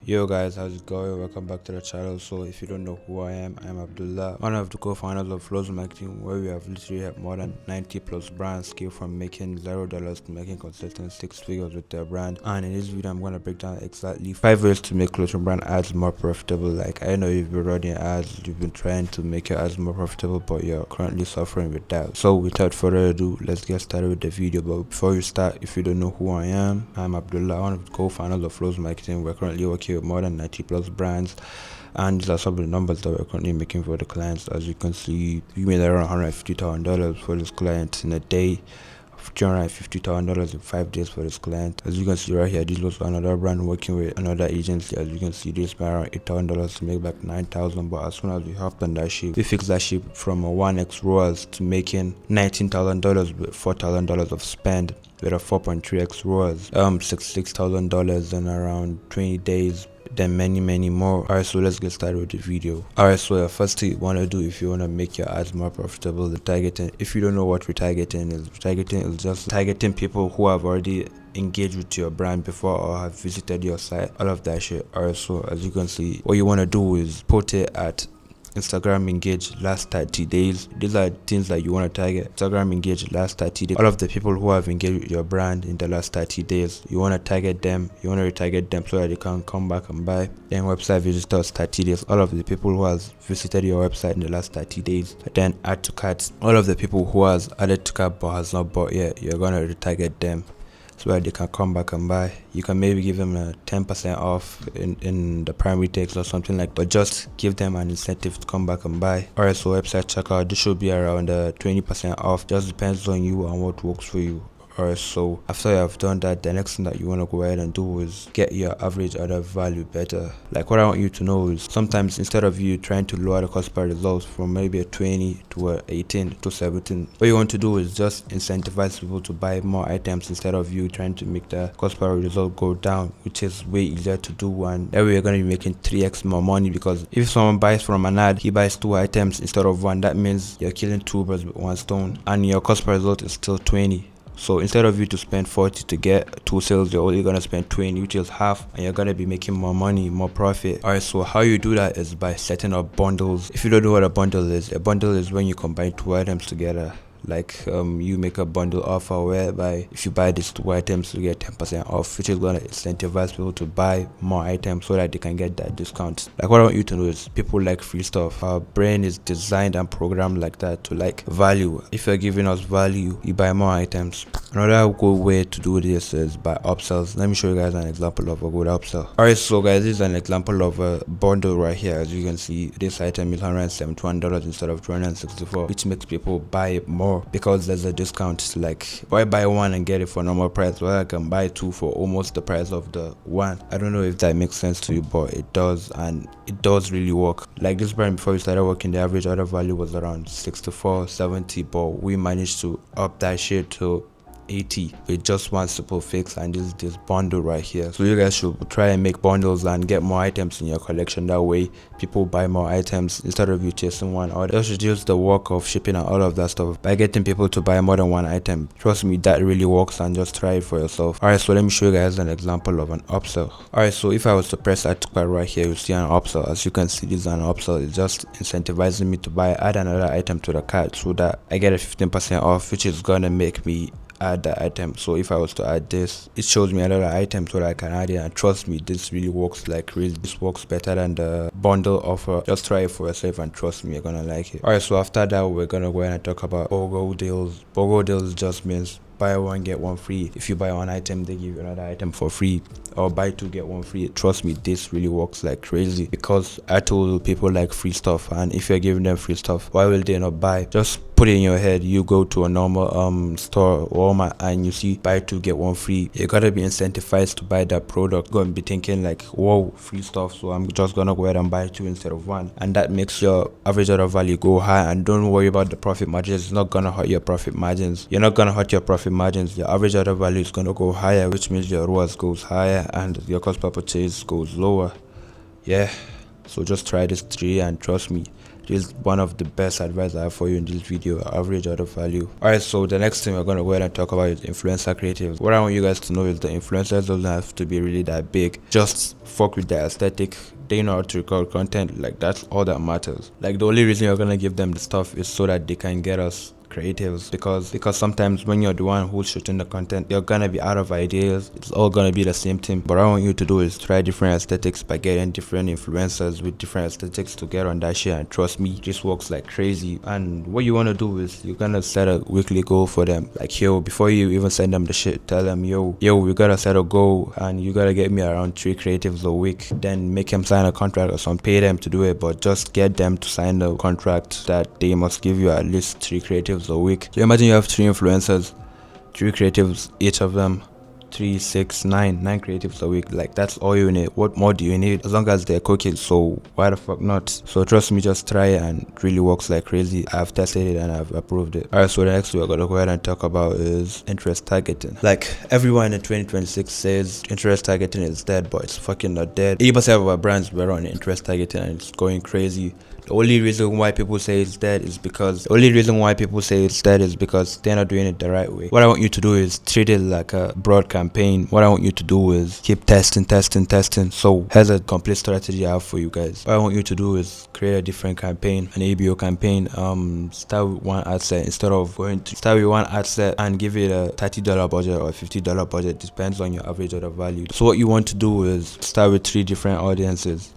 Yo guys, how's it going? Welcome back to the channel. So if you don't know who I am, I'm Abdullah, one of the co-founders of Flows Marketing, where we have literally helped more than 90 plus brands scale from making $0 to making consistent 6 figures with their brand. And in this video, I'm going to break down exactly 5 ways to make clothing brand ads more profitable. Like, I know you've been running ads, you've been trying to make your ads more profitable, but you're currently suffering with that. So without further ado, let's get started with the video. But before you start, if you don't know who I am, I'm Abdullah, one of the co-founders of Flows Marketing. We're currently working with more than 90 plus brands, and these are some of the numbers that we're currently making for the clients. As you can see, we made around $150,000 for this client in a day, $250,000 in 5 days for this client. As you can see right here, this was another brand working with another agency. As you can see, this made around $8,000 to make back $9,000. But as soon as we hopped on that ship, we fixed that ship from a 1x ROAS to making $19,000 with $4,000 of spend, with a 4.3x ROAS, $66,000 in around 20 days, then many more. Alright, so let's get started with the video. Alright, so the first thing you want to do if you want to make your ads more profitable, the targeting. If you don't know what retargeting is just targeting people who have already engaged with your brand before or have visited your site, all of that shit. Alright, so as you can see, what you want to do is put it at Instagram engage last 30 days. These are things that you want to target. Instagram engage last 30 days. All of the people who have engaged with your brand in the last 30 days, you want to target them. You want to retarget them so that they can come back and buy. Then website visitors 30 days. All of the people who has visited your website in the last 30 days. Then add to cart. All of the people who has added to cart but has not bought yet, you're going to retarget them so that they can come back and buy. You can maybe give them a 10% off in the primary text or something like that, but just give them an incentive to come back and buy. Alright, so website checkout, this should be around 20% off. Just depends on you and what works for you. Alright, so after you have done that, the next thing that you want to go ahead and do is get your average order value better. Like, what I want you to know is sometimes instead of you trying to lower the cost per results from maybe a 20 to a 18 to 17, what you want to do is just incentivize people to buy more items instead of you trying to make the cost per result go down, which is way easier to do, and that way you're going to be making 3x more money. Because if someone buys from an ad, he buys 2 items instead of 1, that means you're killing 2 birds with 1 stone, and your cost per result is still 20. So instead of you to spend 40 to get 2 sales, you're only gonna spend 20, which is half, and you're gonna be making more money, more profit. Alright, so how you do that is by setting up bundles. If you don't know what a bundle is when you combine 2 items together. Like you make a bundle offer whereby if you buy these 2 items you get 10% off, which is gonna incentivize people to buy more items so that they can get that discount. Like, what I want you to know is people like free stuff. Our brain is designed and programmed like that, to like value. If you're giving us value, you buy more items. Another good way to do this is by upsells. Let me show you guys an example of a good upsell. Alright, so guys, this is an example of a bundle right here. As you can see, this item is $171 instead of $264, which makes people buy it more because there's a discount. Like, why buy 1 and get it for normal price, well, I can buy 2 for almost the price of the 1. I don't know if that makes sense to you, but it does, and it does really work. Like, this brand, before we started working, the average order value was around 64-70, but we managed to up that shit to 80 with just one simple fix, and this bundle right here. So you guys should try and make bundles and get more items in your collection. That way people buy more items instead of you chasing one order. Just reduce the work of shipping and all of that stuff by getting people to buy more than 1 item. Trust me, that really works, and just try it for yourself. Alright, so let me show you guys an example of an upsell. Alright, so if I was to press add to cart right here, you see an upsell. As you can see, this is an upsell. It's just incentivizing me to add another item to the cart so that I get a 15% off, which is gonna make me add the item. So if I was to add this, it shows me another item so that I can add it, and trust me, this really works like crazy. This works better than the bundle offer. Just try it for yourself and trust me, you're gonna like it. Alright, so after that, we're gonna go ahead and talk about BOGO deals. BOGO deals just means buy 1 get 1 free. If you buy 1 item, they give you another item for free, or buy 2 get 1 free. Trust me, this really works like crazy, because I told people like free stuff, and if you're giving them free stuff, why will they not buy? Just put it in your head, you go to a normal store, Walmart, and you see buy 2 get 1 free. You gotta be incentivized to buy that product. You're gonna be thinking like, whoa, free stuff, so I'm just gonna go ahead and buy 2 instead of 1, and that makes your average order value go high. And don't worry about the profit margins, it's not gonna hurt your profit margins. You're not gonna hurt your profit margins. Your average order value is gonna go higher, which means your ROAS goes higher and your cost per purchase goes lower. Yeah, So just try this 3 and trust me, this is one of the best advice I have for you in this video. Average order value. Alright, so the next thing we're going to go ahead and talk about is influencer creatives. What I want you guys to know is the influencers doesn't have to be really that big. Just fuck with the aesthetic. They know how to record content. Like, that's all that matters. Like, the only reason you're gonna give them the stuff is so that they can get us creatives, because sometimes when you're the one who's shooting the content, you're gonna be out of ideas. It's all gonna be the same thing. But what I want you to do is try different aesthetics by getting different influencers with different aesthetics to get on that shit, and trust me, this works like crazy. And what you want to do is you're gonna set a weekly goal for them. Like, yo, before you even send them the shit, tell them, yo, we gotta set a goal and you gotta get me around 3 creatives a week. Then make them sign a contract or something, pay them to do it, but just get them to sign the contract that they must give you at least 3 creatives a week. So imagine you have 3 influencers, 3 creatives, each of them 3, 6, 9 creatives a week. Like, that's all you need. What more do you need? As long as they're cooking, so why the fuck not? So trust me, just try it and it really works like crazy. I've tested it and I've approved it. Alright, so the next we're gonna go ahead and talk about is interest targeting. Like, everyone in 2026 says interest targeting is dead, but it's fucking not dead. 80% of our brands were on interest targeting and it's going crazy. The only reason why people say it's dead is because they're not doing it the right way. What I want you to do is treat it like a broad campaign. What I want you to do is keep testing. So here's a complete strategy I have for you guys. What I want you to do is create a different campaign, an ABO campaign. Start with one ad set instead of start with one ad set and give it a $30 budget or $50 budget. Depends on your average order value. So what you want to do is start with 3 different audiences.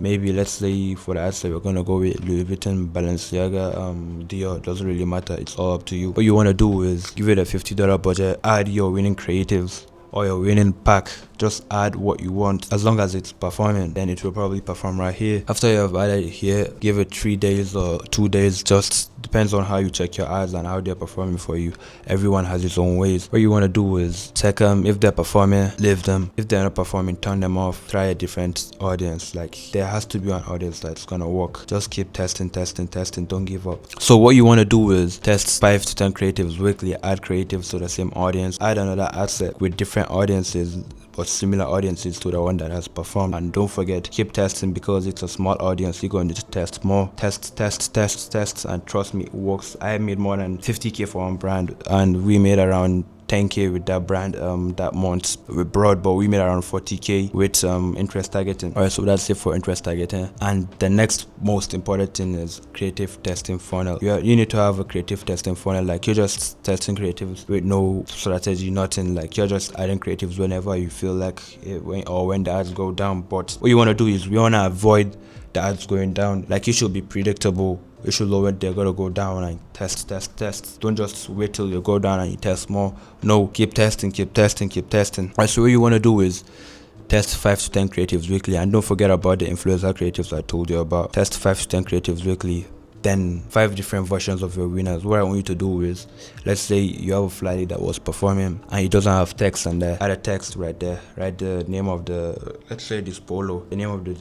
Maybe let's say for the ad set we're gonna go with Louis Vuitton, Balenciaga, Dior. Doesn't really matter, it's all up to you. What you want to do is give it a $50 budget, add your winning creatives or your winning pack. Just add what you want. As long as it's performing, then it will probably perform right here. After you have added it here, give it 3 days or 2 days. Just depends on how you check your ads and how they're performing for you. Everyone has its own ways. What you want to do is check them. If they're performing, leave them. If they're not performing, turn them off. Try a different audience. Like, there has to be an audience that's gonna work. Just keep testing. Don't give up. So what you want to do is test 5 to 10 creatives weekly. Add creatives to the same audience. Add another ad set with different audiences but similar audiences to the one that has performed. And don't forget, keep testing, because it's a small audience. You're going to test more. Test, and trust me, it works. I made more than 50k for one brand, and we made around 10k with that brand that month with broad, but we made around 40k with interest targeting. Alright, so that's it for interest targeting. And the next most important thing is creative testing funnel. You need to have a creative testing funnel. Like, you're just testing creatives with no strategy, nothing. Like, you're just adding creatives whenever you feel like it, when the ads go down. But what you want to do is we want to avoid the ads going down. Like, you should be predictable. You should know when they're gonna go down and test. Don't just wait till you go down and you test more. No, keep testing. Alright, so what you want to do is test 5 to 10 creatives weekly, and don't forget about the influencer creatives I told you about. Test 5 to 10 creatives weekly, then 5 different versions of your winners. What I want you to do is, let's say you have a flight that was performing and it doesn't have text, and add a text right there. Write the name of the, let's say this polo. The name of the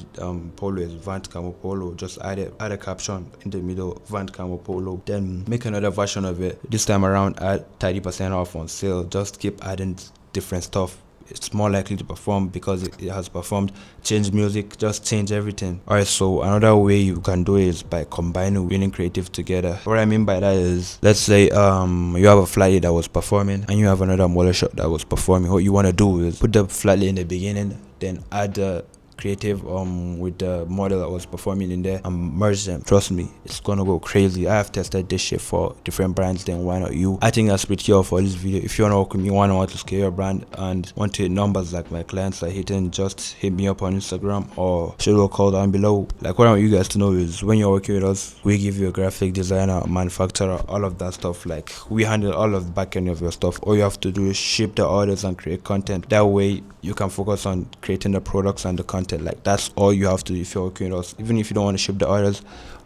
polo is Vant Camo Polo. Just add a caption in the middle, Vant Camo Polo. Then make another version of it. This time around, add 30% off on sale. Just keep adding different stuff. It's more likely to perform because it has performed. Change music, just change everything. Alright, so another way you can do it is by combining winning creative together. What I mean by that is, let's say you have a flight that was performing and you have another model shot that was performing. What you want to do is put the flight in the beginning, then add the creative with the model that was performing in there and merge them. Trust me, it's gonna go crazy. I have tested this shit for different brands, then why not you? I think that's pretty all for this video. If you wanna work with me, want to scale your brand and want to hit numbers like my clients are hitting, just hit me up on Instagram or shoot a call down below. Like, what I want you guys to know is, when you're working with us, we give you a graphic designer, manufacturer, all of that stuff. Like, we handle all of the back end of your stuff. All you have to do is ship the orders and create content. That way you can focus on creating the products and the content. Like, that's all you have to do if you're working with us. Even if you don't want to ship the orders,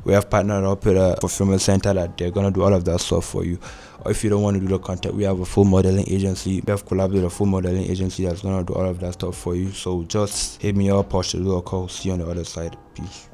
we have partnered up with a fulfillment center that they're gonna do all of that stuff for you. Or if you don't want to do the content, we have a full modeling agency. We have collaborated with a full modeling agency that's gonna do all of that stuff for you. So just hit me up or should do a call. See you on the other side. Peace.